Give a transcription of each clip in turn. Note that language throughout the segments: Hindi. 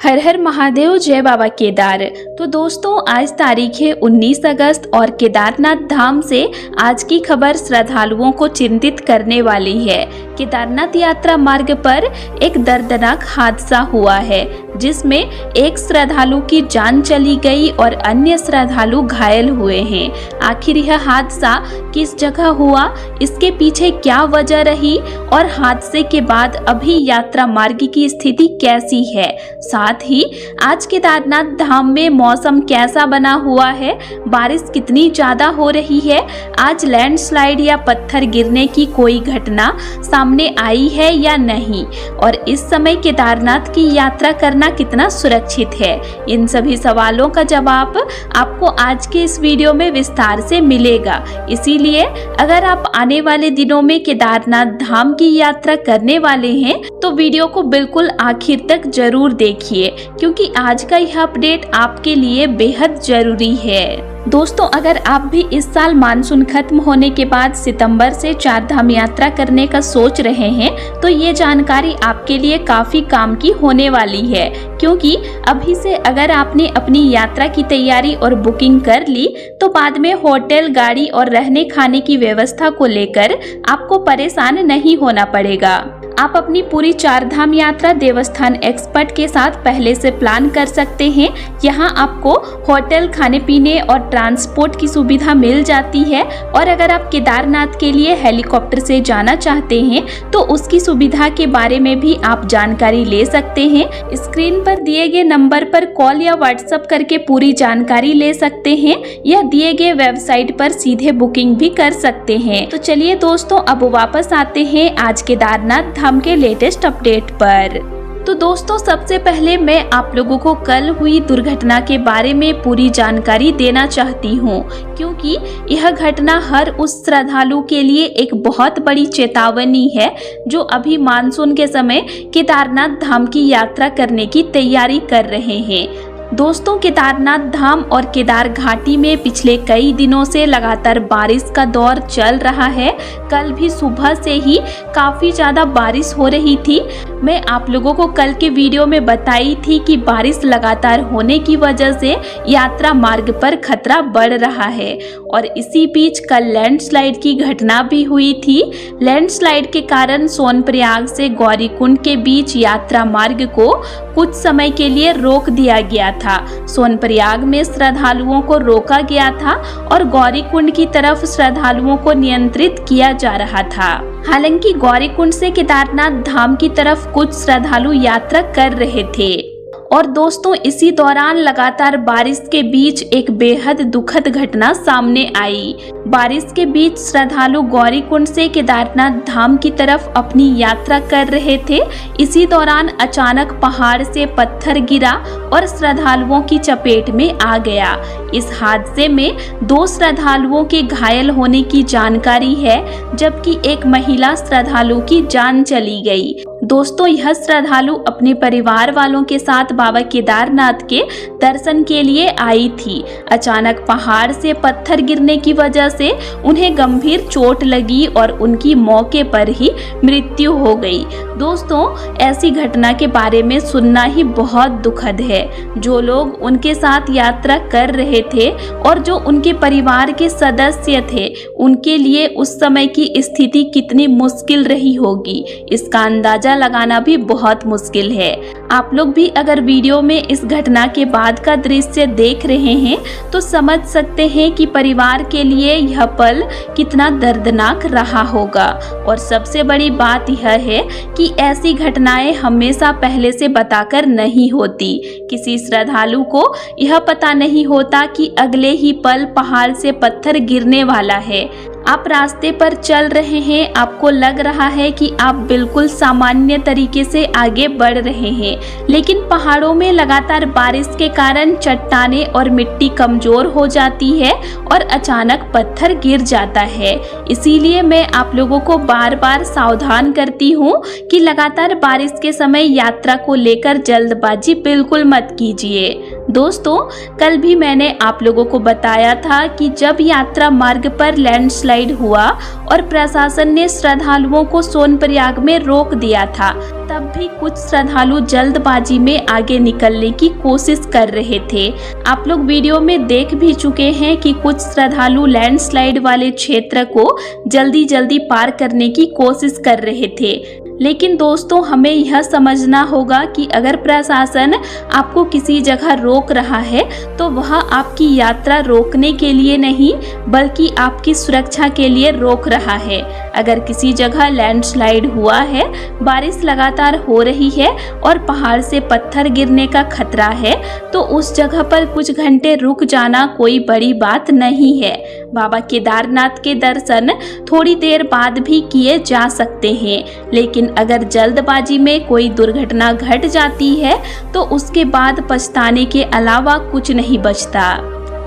हर हर महादेव, जय बाबा केदार। तो दोस्तों, आज तारीख है 19 अगस्त और केदारनाथ धाम से आज की खबर श्रद्धालुओं को चिंतित करने वाली है। केदारनाथ यात्रा मार्ग पर एक दर्दनाक हादसा हुआ है जिसमें एक श्रद्धालु की जान चली गई और अन्य श्रद्धालु घायल हुए हैं। आखिर यह हादसा किस जगह हुआ, इसके पीछे क्या वजह रही और हादसे के बाद अभी यात्रा मार्ग की स्थिति कैसी है, साथ ही आज केदारनाथ धाम में मौसम कैसा बना हुआ है, बारिश कितनी ज्यादा हो रही है, आज लैंडस्लाइड या पत्थर गिरने की कोई घटना सामने आई है या नहीं, और इस समय केदारनाथ की यात्रा करना कितना सुरक्षित है, इन सभी सवालों का जवाब आपको आज के इस वीडियो में विस्तार से मिलेगा। इसीलिए अगर आप आने वाले दिनों में केदारनाथ धाम की यात्रा करने वाले हैं तो वीडियो को बिल्कुल आखिर तक जरूर देखिए, क्योंकि आज का यह अपडेट आपके लिए बेहद जरूरी है। दोस्तों, अगर आप भी इस साल मानसून खत्म होने के बाद सितंबर से चार धाम यात्रा करने का सोच रहे हैं तो ये जानकारी आपके लिए काफी काम की होने वाली है, क्योंकि अभी से अगर आपने अपनी यात्रा की तैयारी और बुकिंग कर ली तो बाद में होटल, गाड़ी और रहने खाने की व्यवस्था को लेकर आपको परेशान नहीं होना पड़ेगा। आप अपनी पूरी चार धाम यात्रा देवस्थान एक्सपर्ट के साथ पहले से प्लान कर सकते हैं। यहाँ आपको होटल, खाने पीने और ट्रांसपोर्ट की सुविधा मिल जाती है, और अगर आप केदारनाथ के लिए हेलीकॉप्टर से जाना चाहते हैं तो उसकी सुविधा के बारे में भी आप जानकारी ले सकते हैं। स्क्रीन पर दिए गए नंबर पर कॉल या व्हाट्सएप करके पूरी जानकारी ले सकते हैं, या दिए गए वेबसाइट पर सीधे बुकिंग भी कर सकते हैं। तो चलिए दोस्तों, अब वापस आते हैं आज केदारनाथ धाम के लेटेस्ट अपडेट पर। तो दोस्तों, सबसे पहले मैं आप लोगों को कल हुई दुर्घटना के बारे में पूरी जानकारी देना चाहती हूँ, क्योंकि यह घटना हर उस श्रद्धालु के लिए एक बहुत बड़ी चेतावनी है जो अभी मानसून के समय केदारनाथ धाम की यात्रा करने की तैयारी कर रहे हैं। दोस्तों, केदारनाथ धाम और केदार घाटी में पिछले कई दिनों से लगातार बारिश का दौर चल रहा है। कल भी सुबह से ही काफ़ी ज़्यादा बारिश हो रही थी। मैं आप लोगों को कल के वीडियो में बताई थी कि बारिश लगातार होने की वजह से यात्रा मार्ग पर खतरा बढ़ रहा है, और इसी बीच कल लैंडस्लाइड की घटना भी हुई थी। लैंडस्लाइड के कारण सोनप्रयाग से गौरीकुंड के बीच यात्रा मार्ग को कुछ समय के लिए रोक दिया गया था। सोनप्रयाग में श्रद्धालुओं को रोका गया था और गौरीकुंड की तरफ श्रद्धालुओं को नियंत्रित किया जा रहा था। हालांकि गौरीकुंड से केदारनाथ धाम की तरफ कुछ श्रद्धालु यात्रा कर रहे थे, और दोस्तों इसी दौरान लगातार बारिश के बीच एक बेहद दुखद घटना सामने आई। बारिश के बीच श्रद्धालु गौरीकुंड से केदारनाथ धाम की तरफ अपनी यात्रा कर रहे थे। इसी दौरान अचानक पहाड़ से पत्थर गिरा और श्रद्धालुओं की चपेट में आ गया। इस हादसे में 2 श्रद्धालुओं के घायल होने की जानकारी है, जबकि एक महिला श्रद्धालु की जान चली गई। दोस्तों, यह श्रद्धालु अपने परिवार वालों के साथ बाबा केदारनाथ के दर्शन के लिए आई थी। अचानक पहाड़ से पत्थर गिरने की वजह से उन्हें गंभीर चोट लगी और उनकी मौके पर ही मृत्यु हो गई। दोस्तों, ऐसी घटना के बारे में सुनना ही बहुत दुखद है। जो लोग उनके साथ यात्रा कर रहे थे और जो उनके परिवार के सदस्य थे, उनके लिए उस समय की स्थिति कितनी मुश्किल रही होगी, इसका अंदाजा लगाना भी बहुत मुश्किल है। आप लोग भी अगर वीडियो में इस घटना के बाद का दृश्य देख रहे हैं तो समझ सकते हैं कि परिवार के लिए यह पल कितना दर्दनाक रहा होगा। और सबसे बड़ी बात यह है कि ऐसी घटनाएं हमेशा पहले से बताकर नहीं होती। किसी श्रद्धालु को यह पता नहीं होता कि अगले ही पल पहाड़ से पत्थर गिरने वाला है। आप रास्ते पर चल रहे हैं, आपको लग रहा है कि आप बिल्कुल सामान्य तरीके से आगे बढ़ रहे हैं, लेकिन पहाड़ों में लगातार बारिश के कारण चट्टानें और मिट्टी कमजोर हो जाती है और अचानक पत्थर गिर जाता है। इसीलिए मैं आप लोगों को बार बार सावधान करती हूँ कि लगातार बारिश के समय यात्रा को लेकर जल्दबाजी बिल्कुल मत कीजिए। दोस्तों, कल भी मैंने आप लोगों को बताया था कि जब यात्रा मार्ग पर लैंडस्लाइड हुआ और प्रशासन ने श्रद्धालुओं को सोनप्रयाग में रोक दिया था, तब भी कुछ श्रद्धालु जल्दबाजी में आगे निकलने की कोशिश कर रहे थे। आप लोग वीडियो में देख भी चुके हैं कि कुछ श्रद्धालु लैंडस्लाइड वाले क्षेत्र को जल्दी जल्दी पार करने की कोशिश कर रहे थे। लेकिन दोस्तों, हमें यह समझना होगा कि अगर प्रशासन आपको किसी जगह रोक रहा है तो वह आपकी यात्रा रोकने के लिए नहीं बल्कि आपकी सुरक्षा के लिए रोक रहा है। अगर किसी जगह लैंडस्लाइड हुआ है, बारिश लगातार हो रही है और पहाड़ से पत्थर गिरने का खतरा है तो उस जगह पर कुछ घंटे रुक जाना कोई बड़ी बात नहीं है। बाबा केदारनाथ के दर्शन थोड़ी देर बाद भी किए जा सकते हैं, लेकिन अगर जल्दबाजी में कोई दुर्घटना घट जाती है तो उसके बाद पछताने के अलावा कुछ नहीं बचता।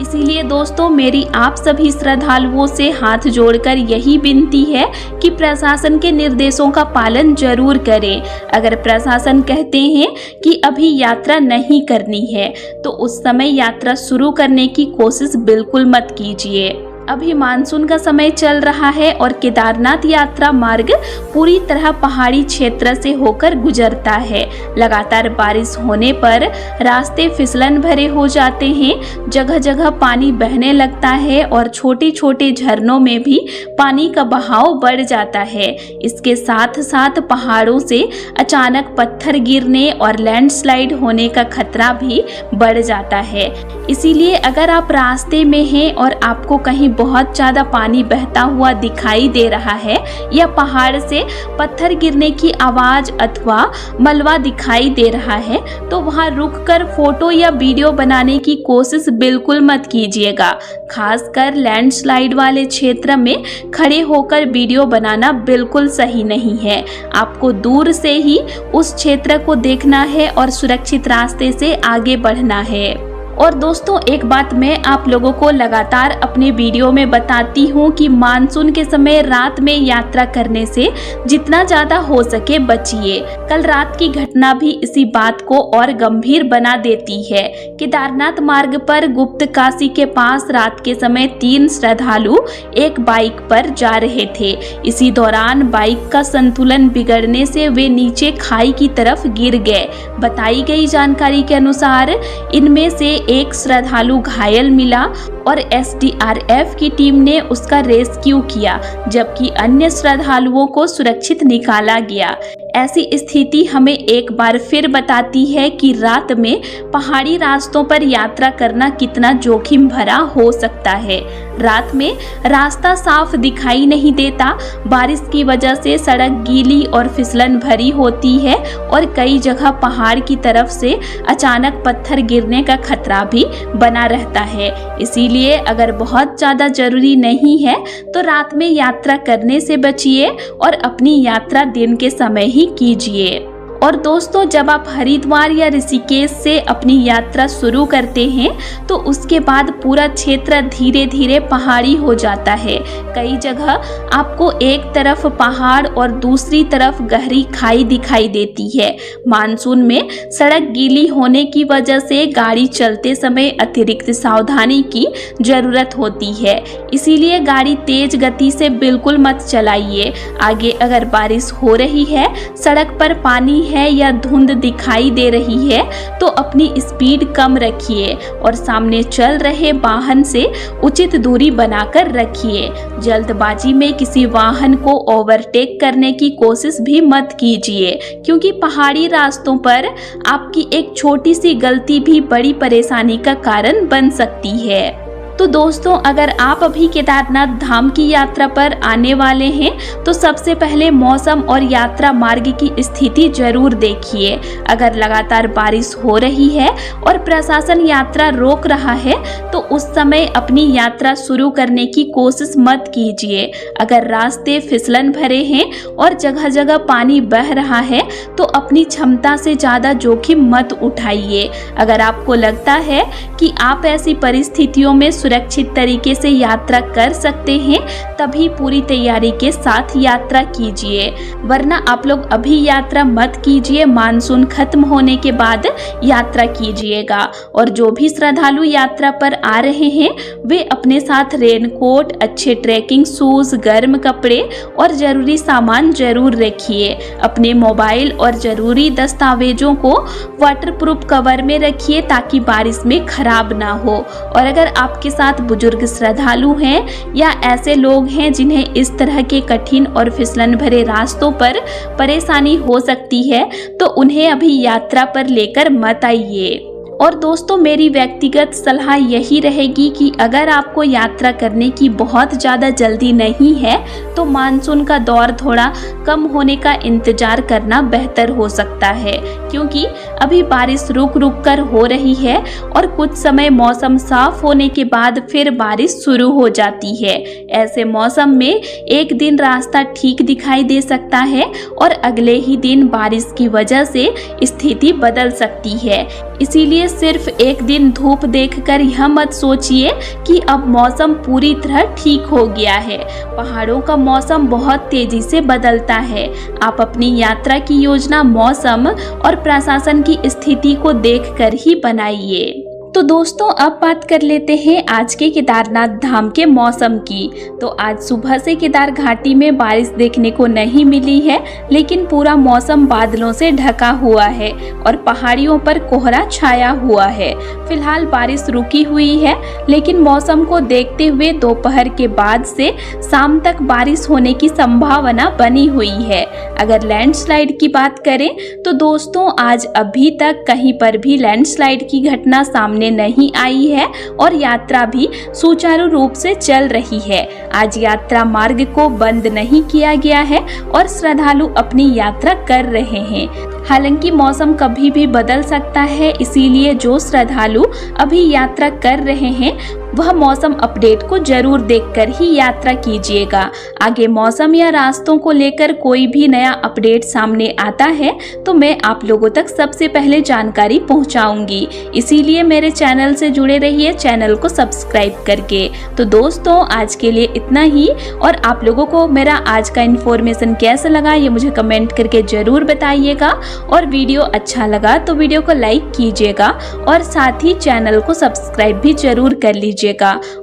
इसीलिए दोस्तों, मेरी आप सभी श्रद्धालुओं से हाथ जोड़कर यही विनती है कि प्रशासन के निर्देशों का पालन जरूर करें। अगर प्रशासन कहते हैं कि अभी यात्रा नहीं करनी है तो उस समय यात्रा शुरू करने की कोशिश बिल्कुल मत कीजिए। अभी मानसून का समय चल रहा है और केदारनाथ यात्रा मार्ग पूरी तरह पहाड़ी क्षेत्र से होकर गुजरता है। लगातार बारिश होने पर रास्ते फिसलन भरे हो जाते हैं, जगह जगह पानी बहने लगता है और छोटे छोटे झरनों में भी पानी का बहाव बढ़ जाता है। इसके साथ साथ पहाड़ों से अचानक पत्थर गिरने और लैंडस्लाइड होने का खतरा भी बढ़ जाता है। इसीलिए अगर आप रास्ते में हैं और आपको कहीं बहुत ज़्यादा पानी बहता हुआ दिखाई दे रहा है या पहाड़ से पत्थर गिरने की आवाज़ अथवा मलबा दिखाई दे रहा है तो वहां रुककर फोटो या वीडियो बनाने की कोशिश बिल्कुल मत कीजिएगा। खासकर लैंडस्लाइड वाले क्षेत्र में खड़े होकर वीडियो बनाना बिल्कुल सही नहीं है। आपको दूर से ही उस क्षेत्र को देखना है और सुरक्षित रास्ते से आगे बढ़ना है। और दोस्तों, एक बात मैं आप लोगों को लगातार अपने वीडियो में बताती हूँ कि मानसून के समय रात में यात्रा करने से जितना ज़्यादा हो सके बचिए। कल रात की घटना भी इसी बात को और गंभीर बना देती है। केदारनाथ मार्ग पर गुप्त काशी के पास रात के समय 3 श्रद्धालु एक बाइक पर जा रहे थे। इसी दौरान बाइक का संतुलन बिगड़ने से वे नीचे खाई की तरफ गिर गए। बताई गई जानकारी के अनुसार इनमें से एक श्रद्धालु घायल मिला और एसडीआरएफ की टीम ने उसका रेस्क्यू किया, जबकि अन्य श्रद्धालुओं को सुरक्षित निकाला गया। ऐसी स्थिति हमें एक बार फिर बताती है कि रात में पहाड़ी रास्तों पर यात्रा करना कितना जोखिम भरा हो सकता है। रात में रास्ता साफ दिखाई नहीं देता, बारिश की वजह से सड़क गीली और फिसलन भरी होती है और कई जगह पहाड़ की तरफ से अचानक पत्थर गिरने का खतरा भी बना रहता है। इसीलिए अगर बहुत ज़्यादा जरूरी नहीं है तो रात में यात्रा करने से बचिए और अपनी यात्रा दिन के समय ही कीजिए। और दोस्तों, जब आप हरिद्वार या ऋषिकेश से अपनी यात्रा शुरू करते हैं तो उसके बाद पूरा क्षेत्र धीरे धीरे पहाड़ी हो जाता है। कई जगह आपको एक तरफ पहाड़ और दूसरी तरफ गहरी खाई दिखाई देती है। मानसून में सड़क गीली होने की वजह से गाड़ी चलते समय अतिरिक्त सावधानी की जरूरत होती है। इसीलिए गाड़ी तेज गति से बिल्कुल मत चलाइए। आगे अगर बारिश हो रही है, सड़क पर पानी है या धुंध दिखाई दे रही है तो अपनी स्पीड कम रखिए और सामने चल रहे वाहन से उचित दूरी बनाकर रखिए। जल्दबाजी में किसी वाहन को ओवरटेक करने की कोशिश भी मत कीजिए, क्योंकि पहाड़ी रास्तों पर आपकी एक छोटी सी गलती भी बड़ी परेशानी का कारण बन सकती है। तो दोस्तों, अगर आप अभी केदारनाथ धाम की यात्रा पर आने वाले हैं तो सबसे पहले मौसम और यात्रा मार्ग की स्थिति जरूर देखिए। अगर लगातार बारिश हो रही है और प्रशासन यात्रा रोक रहा है तो उस समय अपनी यात्रा शुरू करने की कोशिश मत कीजिए। अगर रास्ते फिसलन भरे हैं और जगह जगह पानी बह रहा है तो अपनी क्षमता से ज़्यादा जोखिम मत उठाइए। अगर आपको लगता है कि आप ऐसी परिस्थितियों में सुरक्षित तरीके से यात्रा कर सकते हैं तभी पूरी तैयारी के साथ यात्रा कीजिए, वरना आप लोग अभी यात्रा मत कीजिए। मानसून खत्म होने के बाद यात्रा कीजिएगा। और जो भी श्रद्धालु यात्रा पर आ रहे हैं वे अपने साथ रेनकोट, अच्छे ट्रैकिंग शूज, गर्म कपड़े और जरूरी सामान जरूर रखिए। अपने मोबाइल और जरूरी दस्तावेजों को वाटरप्रूफ कवर में रखिए ताकि बारिश में खराब ना हो। और अगर आपके साथ बुजुर्ग श्रद्धालु हैं या ऐसे लोग हैं जिन्हें इस तरह के कठिन और फिसलन भरे रास्तों पर परेशानी हो सकती है तो उन्हें अभी यात्रा पर लेकर मत आइए। और दोस्तों, मेरी व्यक्तिगत सलाह यही रहेगी कि अगर आपको यात्रा करने की बहुत ज़्यादा जल्दी नहीं है तो मानसून का दौर थोड़ा कम होने का इंतज़ार करना बेहतर हो सकता है, क्योंकि अभी बारिश रुक रुक कर हो रही है और कुछ समय मौसम साफ होने के बाद फिर बारिश शुरू हो जाती है। ऐसे मौसम में एक दिन रास्ता ठीक दिखाई दे सकता है और अगले ही दिन बारिश की वजह से स्थिति बदल सकती है। इसीलिए सिर्फ एक दिन धूप देखकर यह मत सोचिए कि अब मौसम पूरी तरह ठीक हो गया है। पहाड़ों का मौसम बहुत तेजी से बदलता है। आप अपनी यात्रा की योजना मौसम और प्रशासन की स्थिति को देखकर ही बनाइए। तो दोस्तों, अब बात कर लेते हैं आज के केदारनाथ धाम के मौसम की। तो आज सुबह से केदार घाटी में बारिश देखने को नहीं मिली है, लेकिन पूरा मौसम बादलों से ढका हुआ है और पहाड़ियों पर कोहरा छाया हुआ है। फिलहाल बारिश रुकी हुई है, लेकिन मौसम को देखते हुए दोपहर के बाद से शाम तक बारिश होने की संभावना बनी हुई है। अगर लैंडस्लाइड की बात करें तो दोस्तों, आज अभी तक कहीं पर भी लैंडस्लाइड की घटना सामने नहीं आई है और यात्रा भी सुचारू रूप से चल रही है। आज यात्रा मार्ग को बंद नहीं किया गया है और श्रद्धालु अपनी यात्रा कर रहे हैं। हालांकि मौसम कभी भी बदल सकता है, इसीलिए जो श्रद्धालु अभी यात्रा कर रहे हैं वह मौसम अपडेट को जरूर देखकर ही यात्रा कीजिएगा। आगे मौसम या रास्तों को लेकर कोई भी नया अपडेट सामने आता है तो मैं आप लोगों तक सबसे पहले जानकारी पहुंचाऊंगी। इसीलिए मेरे चैनल से जुड़े रहिए, चैनल को सब्सक्राइब करके। तो दोस्तों, आज के लिए इतना ही। और आप लोगों को मेरा आज का इन्फॉर्मेशन कैसा लगा ये मुझे कमेंट करके जरूर बताइएगा। और वीडियो अच्छा लगा तो वीडियो को लाइक कीजिएगा और साथ ही चैनल को सब्सक्राइब भी जरूर कर लीजिएगा।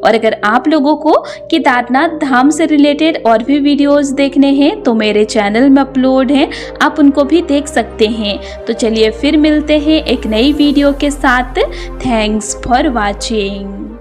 और अगर आप लोगों को केदारनाथ धाम से रिलेटेड और भी वीडियोस देखने हैं तो मेरे चैनल में अपलोड हैं, आप उनको भी देख सकते हैं। तो चलिए फिर मिलते हैं एक नई वीडियो के साथ। Thanks for watching.